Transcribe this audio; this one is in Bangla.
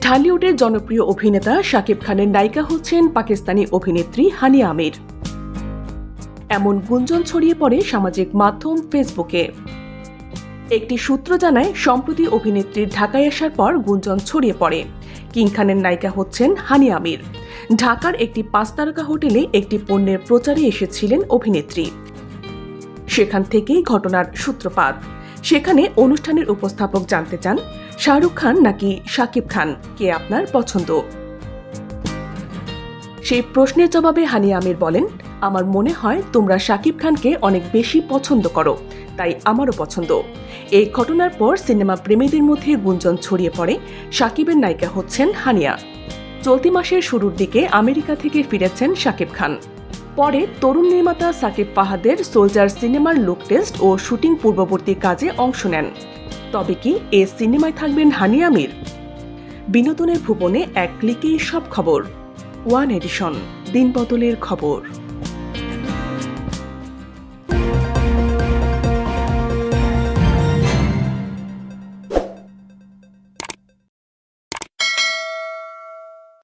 ঢালিউডের জনপ্রিয় অভিনেতা শাকিব খানের নায়িকা হচ্ছেন পাকিস্তানি অভিনেত্রী হানিয়া আমির। এমন গুঞ্জন ছড়িয়ে পড়ে সামাজিক মাধ্যম ফেসবুকে। একটি সূত্র জানায়, সম্প্রতি অভিনেত্রীর ঢাকায় আসার পর গুঞ্জন ছড়িয়ে পড়ে কিং খানের নায়িকা হচ্ছেন হানিয়া আমির। ঢাকার একটি 5 তারকা হোটেলে একটি পণ্যের প্রচারে এসেছিলেন অভিনেত্রী। সেখান থেকেই ঘটনার সূত্রপাত। সেখানে অনুষ্ঠানের উপস্থাপক জানতে চান, শাহরুখ খান নাকি শাকিব খান, কে আপনার পছন্দ? সেই প্রশ্নের জবাবে হানিয়া আমির বলেন, আমার মনে হয় তোমরা শাকিব খানকে অনেক বেশি পছন্দ করো, তাই আমারও পছন্দ। এই ঘটনার পর সিনেমা প্রেমীদের মধ্যে গুঞ্জন ছড়িয়ে পড়ে শাকিবের নায়িকা হচ্ছেন হানিয়া। চলতি মাসের শুরুর দিকে আমেরিকা থেকে ফিরেছেন শাকিব খান। পরে তরুণ নির্মাতা সাকিব ফাহাদের সোলজার সিনেমার লুক টেস্ট ও শুটিং পূর্ববর্তী কাজে অংশ নেন। তবে কি এ সিনেমায় থাকবেন হানিয়া আমির? বিনোদনের ভুবনে এক ক্লিকেই সব খবর। ওয়ান এডিশন, দিনবদলের খবর।